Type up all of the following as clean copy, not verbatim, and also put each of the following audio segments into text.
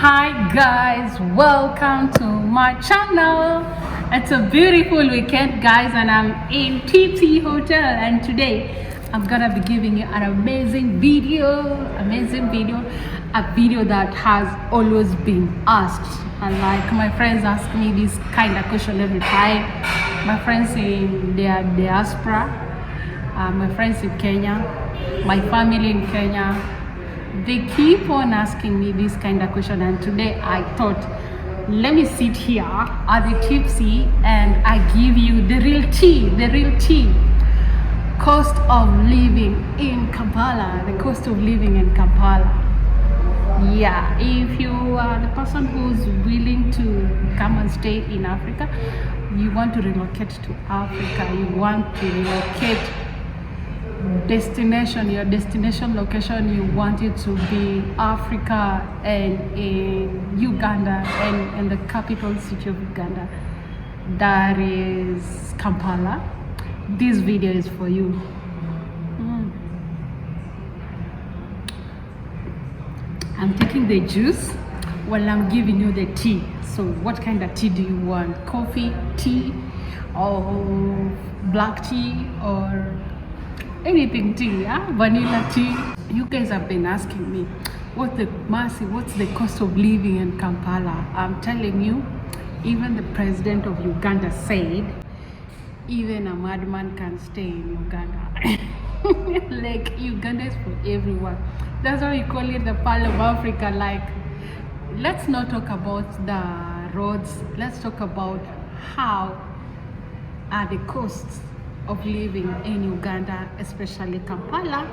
Hi guys, welcome to my channel. It's a beautiful weekend guys, and I'm in TT Hotel, and today I'm gonna be giving you an amazing video, a video that has always been asked. And like my friends ask me this kind of question every time. My friends in their diaspora, my friends in Kenya, my family in Kenya, they keep on asking me this kind of question, and today I thought, let me sit here at the tipsy and I give you the real tea. Cost of living in Kampala, the cost of living in Kampala. Yeah, if you are the person who's willing to come and stay in Africa, you want to relocate to Africa, you want to relocate your destination location, you want it to be Africa and in Uganda and in the capital city of Uganda, that is Kampala. This video is for you. I'm taking the juice while I'm giving you the tea. So what kind of tea do you want? Coffee, tea, or black tea, or anything tea, yeah? Vanilla tea. You guys have been asking me, what's the cost of living in Kampala? I'm telling you, even the president of Uganda said, even a madman can stay in Uganda. Like, Uganda is for everyone. That's why we call it the Pearl of Africa. Like, let's not talk about the roads. Let's talk about how are the costs of living in Uganda, especially Kampala,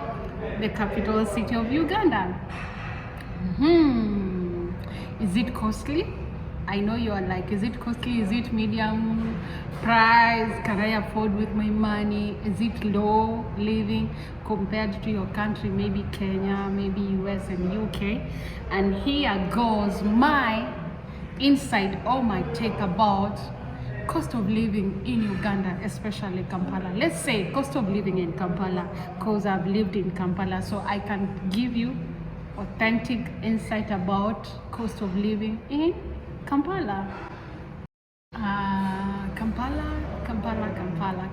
the capital city of Uganda. Is it costly? I know you are like, is it costly? Is it medium price? Can I afford with my money? Is it low living compared to your country, maybe Kenya, maybe US and UK? And here goes my insight or my take about cost of living in Uganda, especially Kampala. Let's say cost of living in Kampala, because I've lived in Kampala, so I can give you authentic insight about cost of living in Kampala.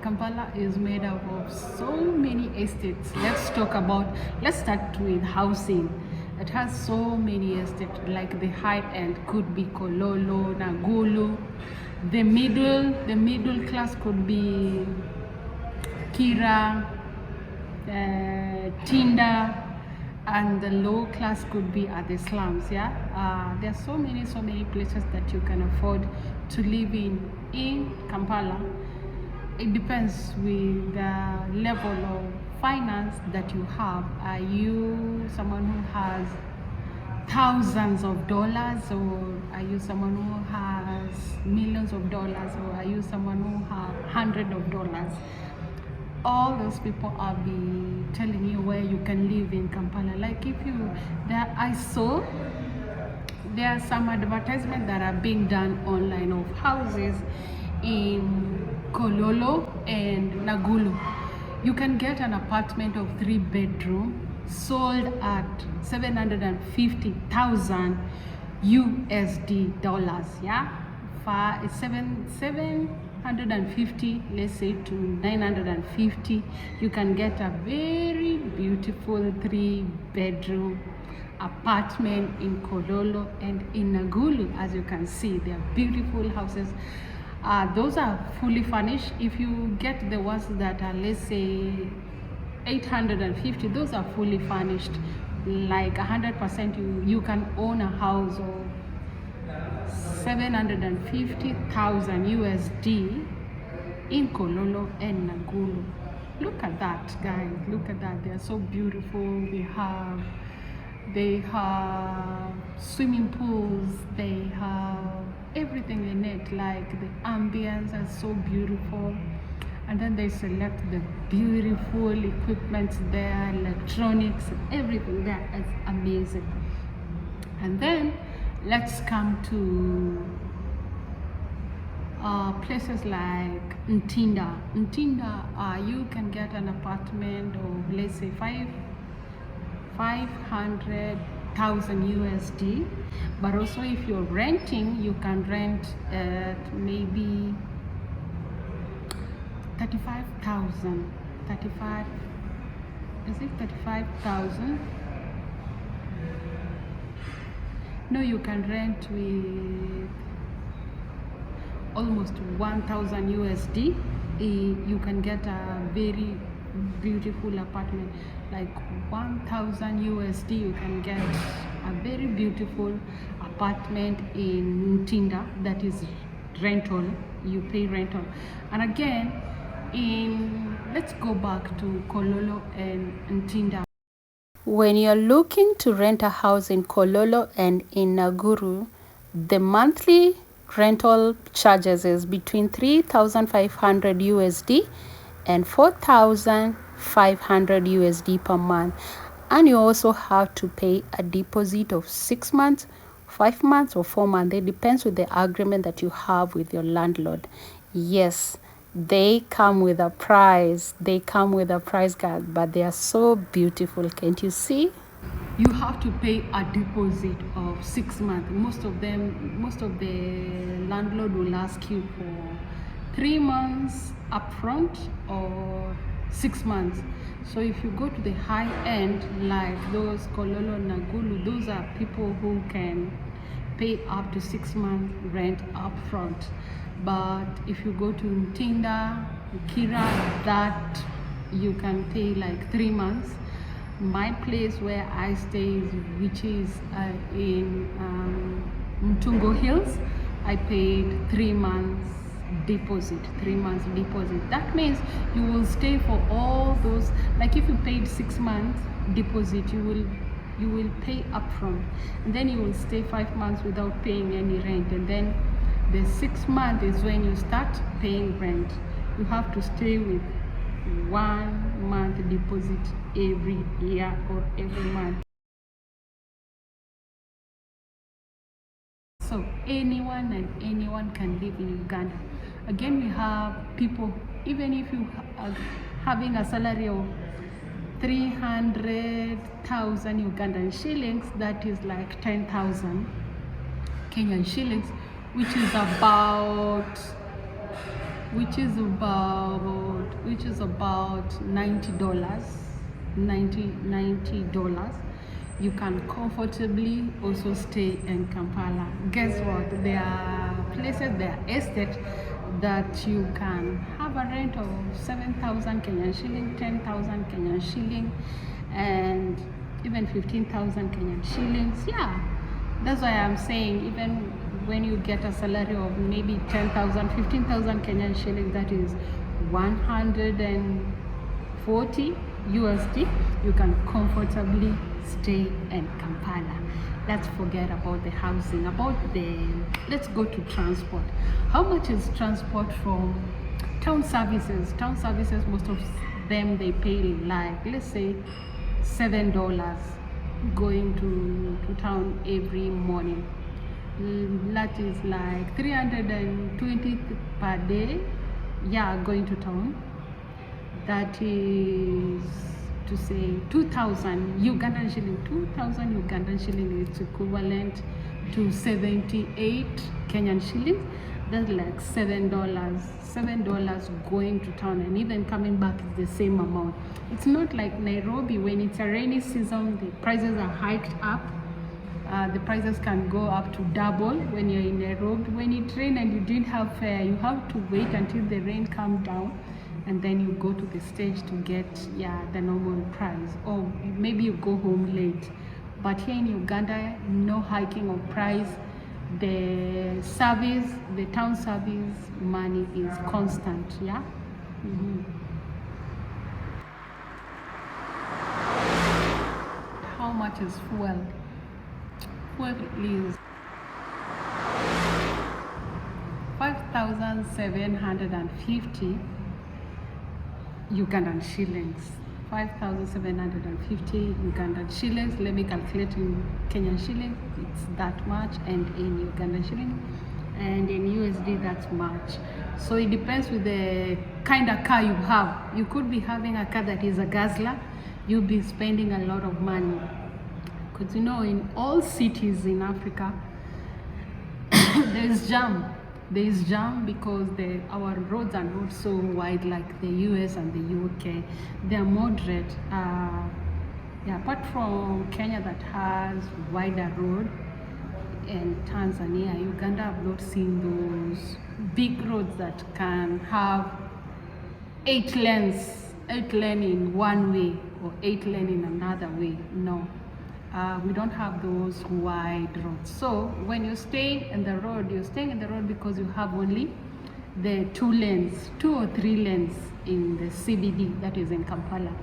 Kampala is made up of so many estates. Let's start with housing. It has so many estates, like the high end could be Kololo, Naguru. The middle class could be Kira, Ntinda, and the low class could be at the slums. Yeah, there are so many places that you can afford to live in Kampala. It depends with the level of finance that you have. Are you someone who has thousands of dollars, or are you someone who has millions of dollars, or are you someone who has hundreds of dollars? All those people are be telling you where you can live in Kampala. Like, I saw there are some advertisements that are being done online of houses in Kololo and Naguru. You can get an apartment of 3 bedroom sold at 750,000 USD dollars. Yeah, it's 750, let's say, to 950. You can get a very beautiful 3 bedroom apartment in Kololo and in Naguru. As you can see, they are beautiful houses. Those are fully furnished. If you get the ones that are, let's say, 850, those are fully furnished, like 100%. You can own a house of 750,000 USD in Kololo and Naguru. Look at that, guys. Look at that. They are so beautiful. They have swimming pools. They have everything in it. Like, the ambience is so beautiful. And then they select the beautiful equipment there, electronics, everything there is amazing. And then let's come to places like Ntinda. You can get an apartment of, let's say, 500,000 USD, But also if you're renting, you can rent at maybe 35,000. 35, is it 35,000? No, you can rent with almost 1,000 USD. You can get a very beautiful apartment. Like 1,000 USD, you can get a very beautiful apartment in Ntinda. That is rental. You pay rental. And again, let's go back to Kololo and Ntinda. When you're looking to rent a house in Kololo and in Naguru, the monthly rental charges is between 3,500 USD and 4,500 USD per month. And you also have to pay a deposit of 6 months, 5 months, or 4 months. It depends with the agreement that you have with your landlord. Yes, they come with a price. They come with a price, guys, but they are so beautiful. Can't you see? You have to pay a deposit of 6 months. Most of the landlord will ask you for 3 months upfront or 6 months. So if you go to the high end, like those Kololo and Naguru, those are people who can pay up to 6 months rent upfront. But if you go to Ntinda, Kira, that you can pay like 3 months. My place where I stay, which is in Mtungo Hills, I paid 3 months deposit. 3 months deposit. That means you will stay for all those. Like if you paid 6 months deposit, you will pay upfront, and then you will stay 5 months without paying any rent, and then the 6th month is when you start paying rent. You have to stay with 1 month deposit every year or every month. So anyone can live in Uganda. Again, we have people, even if you are having a salary of 300,000 Ugandan shillings, that is like 10,000 Kenyan shillings, which is about $90. You can comfortably also stay in Kampala. Guess what? There are places, there are estates that you can have a rent of 7,000 Kenyan shilling, 10,000 Kenyan shilling, and even 15,000 Kenyan shillings. Yeah, that's why I'm saying, even when you get a salary of maybe 10,000, 15,000 Kenyan shillings, that is 140 USD, you can comfortably stay in Kampala. Let's forget about the housing. Let's go to transport. How much is transport from town services? Town services, most of them, they pay like, let's say, $7 going to town every morning. That is like 320 per day. Yeah, going to town. That is to say 2,000 Ugandan shilling. 2,000 Ugandan shilling is equivalent to 78 Kenyan shillings. That's like $7 going to town, and even coming back is the same amount. It's not like Nairobi. When it's a rainy season, the prices are hiked up. The prices can go up to double when you're in Nairobi. When it rains and you didn't have fare, you have to wait until the rain comes down, and then you go to the stage to get the normal price, or maybe you go home late. But here in Uganda, no hiking of price. The town service money is constant. How much is fuel? Fuel is 5,750 Ugandan shillings. 5,750 Ugandan shillings. Let me calculate in Kenyan shillings. It's that much, and in Ugandan shillings, and in USD, that's much. So it depends with the kind of car you have. You could be having a car that is a Guzzler. You'll be spending a lot of money, because in all cities in Africa, There is jam because our roads are not so wide like the US and the UK. They are moderate. Yeah, apart from Kenya that has wider road, and Tanzania, Uganda, I've not seen those big roads that can have 8 lanes in one way or 8 lanes in another way. No, we don't have those wide roads. So when you stay in the road, you're staying in the road because you have only the 2 or 3 lanes in the CBD, that is in Kampala.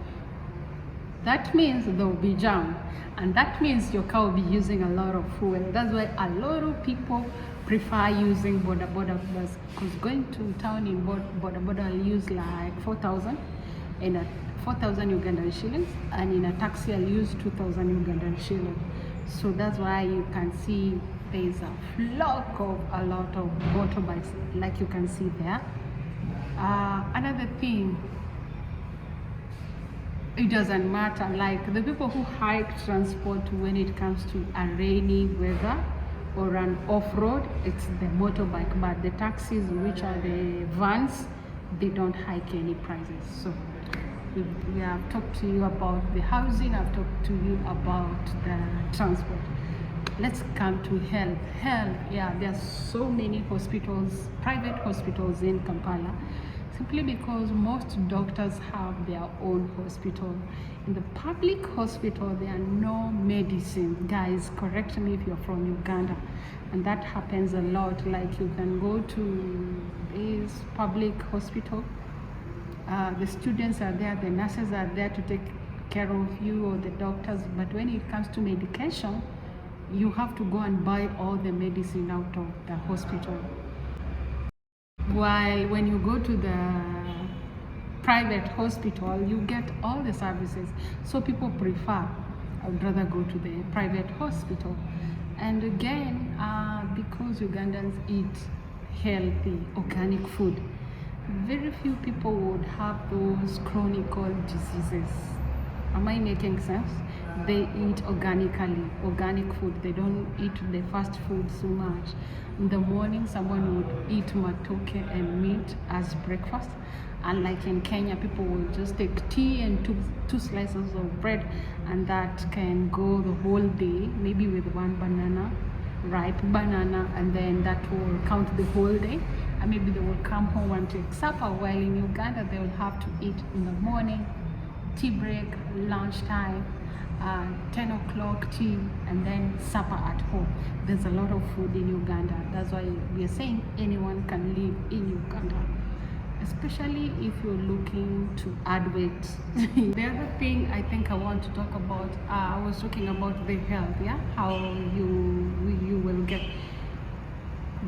That means there will be jam, and that means your car will be using a lot of fuel. That's why a lot of people prefer using boda bus, because going to town in boda will use like 4,000 and 4,000 Ugandan shillings, and in a taxi I'll use 2,000 Ugandan shillings. So that's why you can see there's a lot of motorbikes, like you can see there. Another thing, it doesn't matter, like the people who hike transport when it comes to a rainy weather or an off-road, it's the motorbike, but the taxis, which are the vans, they don't hike any prices. So we have talked to you about the housing, I've talked to you about the transport. Let's come to health. Yeah, there are so many hospitals, private hospitals in Kampala, simply because most doctors have their own hospital. In the public hospital, there are no medicine. Guys, correct me if you're from Uganda, and that happens a lot. Like, you can go to this public hospital, the students are there, the nurses are there to take care of you, or the doctors, but when it comes to medication, you have to go and buy all the medicine out of the hospital. While when you go to the private hospital, you get all the services. So people prefer, I would rather go to the private hospital. And again, because Ugandans eat healthy, organic food, very few people would have those chronic diseases. Am I making sense? They eat organic food. They don't eat the fast food so much. In the morning, someone would eat matoke and meat as breakfast. And like in Kenya, people will just take tea and two slices of bread, and that can go the whole day, maybe with one banana, ripe banana, and then that will count the whole day. And maybe they will come home and take supper, while in Uganda, they will have to eat in the morning, tea break, lunchtime, 10 o'clock tea, and then supper at home. There's a lot of food in Uganda. That's why we are saying anyone can live in Uganda, especially if you're looking to add weight. The other thing I think I want to talk about, I was talking about the health, yeah, how you will get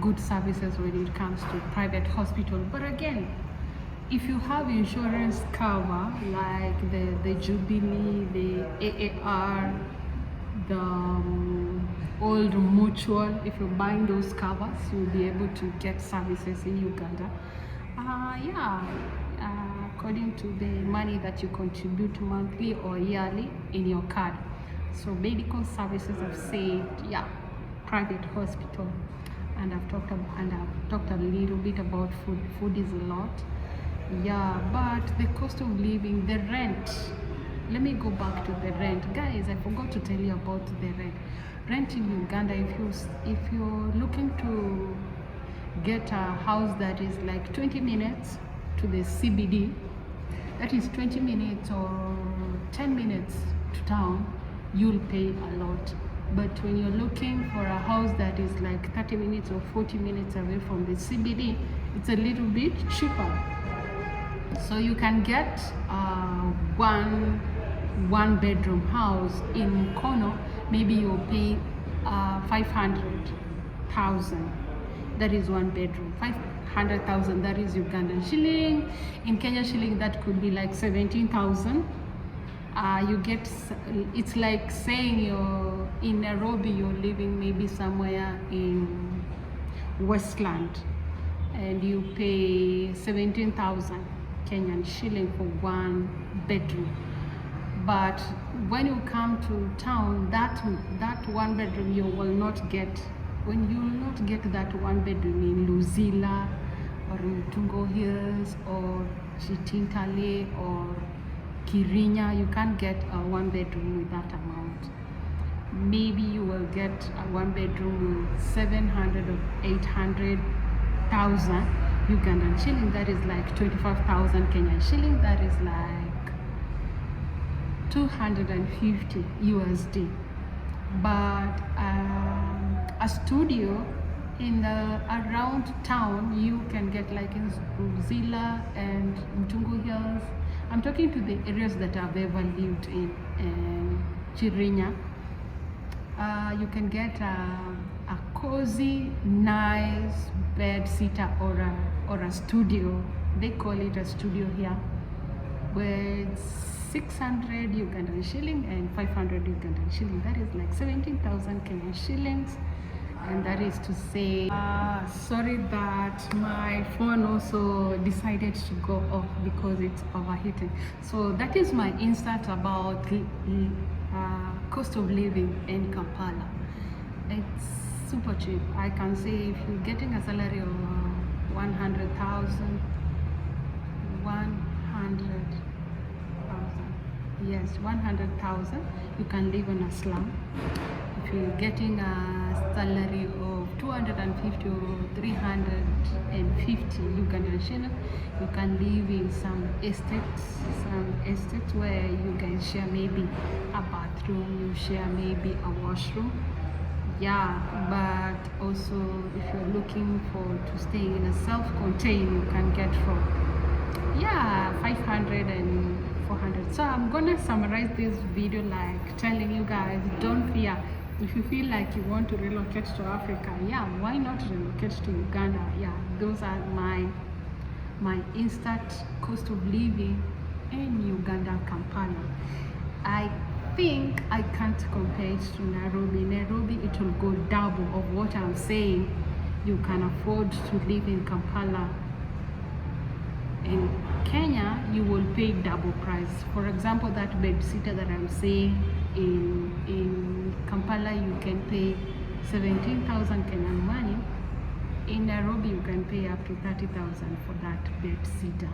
good services when it comes to private hospital. But again, if you have insurance cover like the Jubilee, the AAR, the Old Mutual, if you're buying those covers, you'll be able to get services in Uganda. According to the money that you contribute monthly or yearly in your card. So medical services have saved, yeah, private hospital. And I've talked a little bit about food. Food is a lot. Yeah, but the cost of living, the rent. Let me go back to the rent. Guys, I forgot to tell you about the rent. Rent in Uganda, if you're looking to get a house that is like 20 minutes to the CBD, that is 20 minutes or 10 minutes to town, you'll pay a lot. But when you're looking for a house that is like 30 minutes or 40 minutes away from the CBD, it's a little bit cheaper. So you can get one bedroom house in Kono. Maybe you'll pay 500,000. That is one bedroom. 500,000. That is Ugandan shilling. In Kenya shilling, that could be like 17,000. You get. It's like saying you're in Nairobi. You're living maybe somewhere in Westland, and you pay 17,000 Kenyan shilling for one bedroom. But when you come to town, that one bedroom, you will not get when you will not get that one bedroom in Luzila or in Tungo Hills or Chitintale or Kirinya, you can't get a one bedroom with that amount. Maybe you will get a one bedroom with 700 or 800,000 Ugandan shilling. That is like 25,000 Kenyan shilling. That is like 250 USD. But a studio in around town, you can get like in Zila and Mtungu Hills. I'm talking to the areas that I've ever lived in Chirinya. You can get a cozy, nice bed sitter or a studio. They call it a studio here, with 600 Ugandan shilling and 500 Ugandan shilling. That is like 17,000 Kenyan shillings. And that is to say, sorry that my phone also decided to go off because it's overheating. So that is my insight about cost of living in Kampala. It's super cheap. I can say if you're getting a salary of 100,000, yes, 100,000, you can live in a slum. If you're getting a salary of 250 or 350 Ugandan shilling, you can live in some estates where you guys share maybe a bathroom, you share maybe a washroom. Yeah, but also if you're looking to stay in a self-contained, you can get from 500 and 400. So I'm gonna summarize this video like telling you guys, don't fear. If you feel like you want to relocate to Africa, why not relocate to Uganda? Those are my instant cost of living in Uganda, Kampala. I think I can't compare it to Nairobi. Nairobi, it will go double of what I'm saying you can afford to live in Kampala. In Kenya, you will pay double price. For example, that bed sitter that I'm saying in Kampala, you can pay 17,000 Kenyan money. In Nairobi, you can pay up to 30,000 for that bed sitter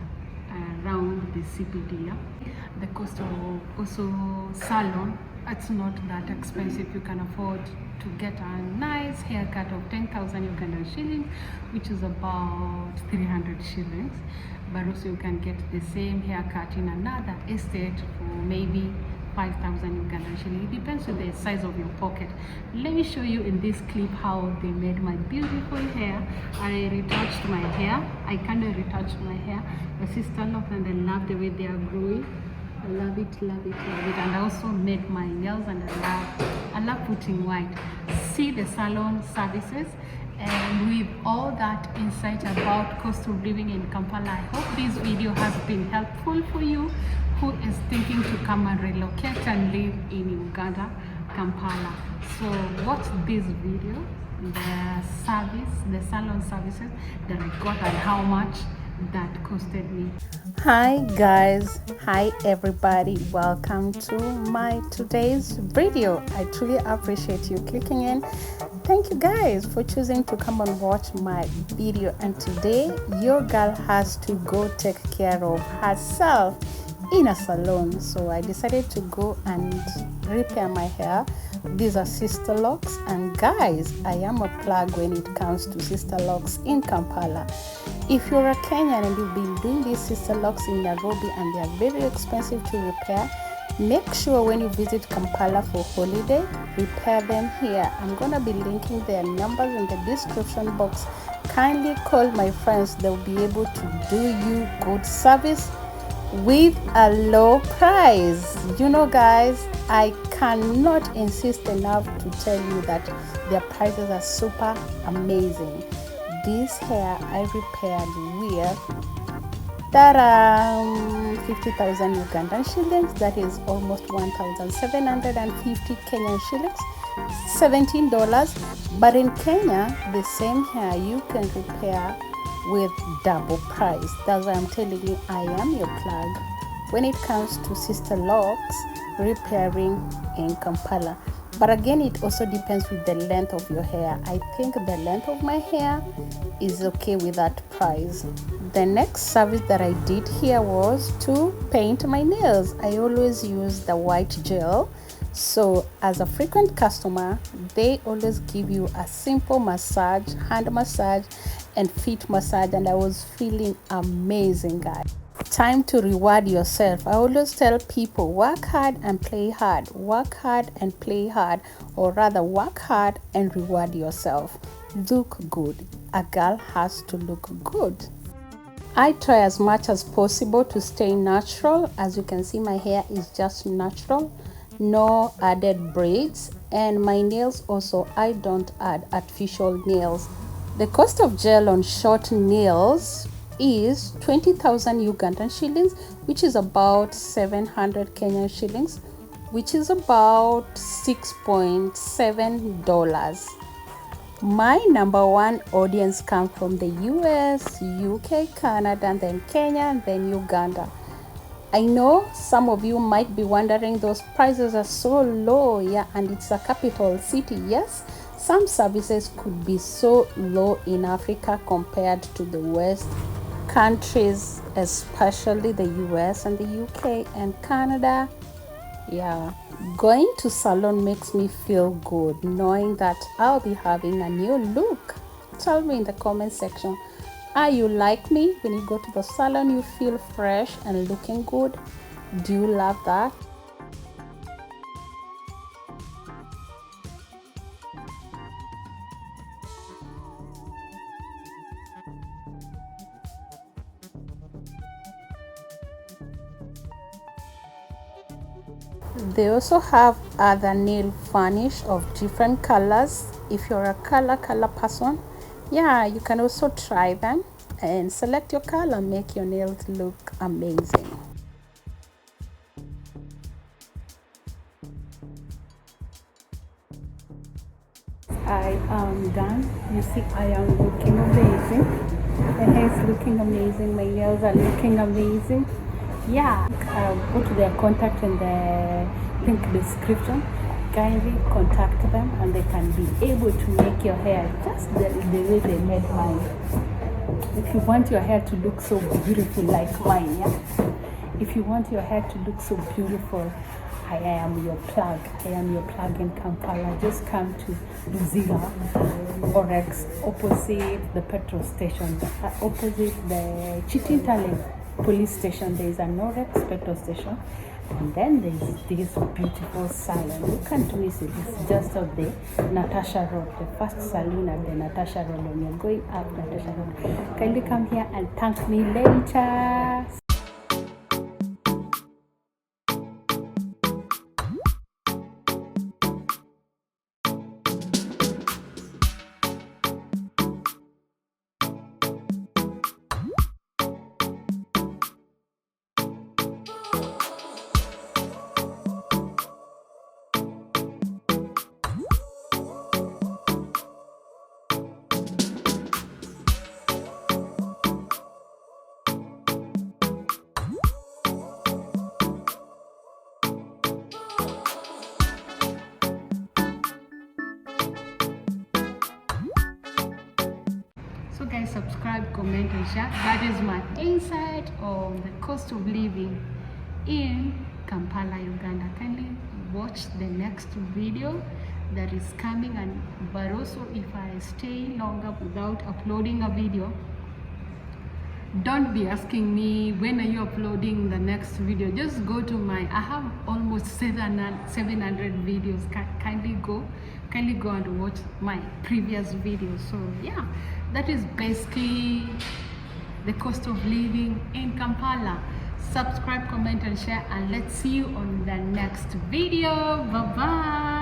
around the CBD. The cost of also salon, it's not that expensive. You can afford to get a nice haircut of 10,000 Ugandan shillings, which is about 300 shillings. But also you can get the same haircut in another estate for maybe 5,000 Ugandan shillings. It depends on the size of your pocket. Let me show you in this clip how they made my beautiful hair. I retouched my hair. I kind of retouched my hair. My sister loved and I love the way they are growing. I love it. And I also made my nails and I love putting white. See the salon services. And with all that insight about cost of living in Kampala, I hope this video has been helpful for you who is thinking to come and relocate and live in Uganda, Kampala. So watch this video, the salon services that I got and how much that costed me. Hi guys, hi everybody, welcome to my today's video. I truly appreciate you clicking in. Thank you guys for choosing to come and watch my video. And today your girl has to go take care of herself in a salon, so I decided to go and repair my hair. These are sister locks, and guys, I am a plug when it comes to sister locks in Kampala. If you're a Kenyan and you've been doing these sister locks in Nairobi and they are very expensive to repair, make sure when you visit Kampala for holiday, repair them here. I'm gonna be linking their numbers in the description box. Kindly call my friends, they'll be able to do you good service with a low price. You know guys, I cannot insist enough to tell you that their prices are super amazing. This hair I repaired with 50,000 Ugandan shillings, that is almost 1,750 Kenyan shillings, $17. But in Kenya, the same hair you can repair with double price. That's why I'm telling you, I am your plug when it comes to sister locks repairing in Kampala. But again, it also depends with the length of your hair. I think the length of my hair is okay with that price. The next service that I did here was to paint my nails. I always use the white gel. So as a frequent customer, they always give you a simple massage, hand massage and feet massage, and I was feeling amazing, guys. Time to reward yourself. I always tell people, work hard and play hard. Work hard and play hard, or rather work hard and reward yourself. Look good. A girl has to look good. I try as much as possible to stay natural. As you can see, my hair is just natural, no added braids, and my nails also, I don't add artificial nails. The cost of gel on short nails is 20,000 Ugandan shillings, which is about 700 Kenyan shillings, which is about $6.7. My number one audience comes from the US, UK, Canada, and then Kenya, and then Uganda. I know some of you might be wondering, those prices are so low. Yeah, and it's a capital city. Yes, some services could be so low in Africa compared to the West countries, especially the US and the UK and Canada. Yeah, going to salon makes me feel good, knowing that I'll be having a new look. Tell me in the comment section, are you like me? When you go to the salon, you feel fresh and looking good? Do you love that? They also have other nail varnish of different colors. If you're a color person, yeah, you can also try them and select your color, make your nails look amazing. I am done. You see, I am looking amazing. My hair is looking amazing. My nails are looking amazing. Yeah, go to their contact in the link description. Kindly contact them and they can be able to make your hair just the way they made mine. If you want your hair to look so beautiful like mine, yeah, if you want your hair to look so beautiful, I am your plug. I am your plug in Kampala. Just come to Luzira Orex, opposite the petrol station, opposite the Chitintale police station. There is an Orex petrol station, and then there is this beautiful salon. You can't miss it. It's just up there, Natasha Road, the first saloon at the Natasha Road. When you're going up Natasha Road, kindly come here and thank me later. So guys, subscribe, comment and share. That is my insight on the cost of living in Kampala, Uganda. Kindly watch the next video that is coming, and but also if I stay longer without uploading a video, don't be asking me when are you uploading the next video. Just go to my, I have almost 700 videos. Kindly go and watch my previous videos. So yeah, that is basically the cost of living in Kampala. Subscribe, comment and share, and let's see you on the next video. Bye bye.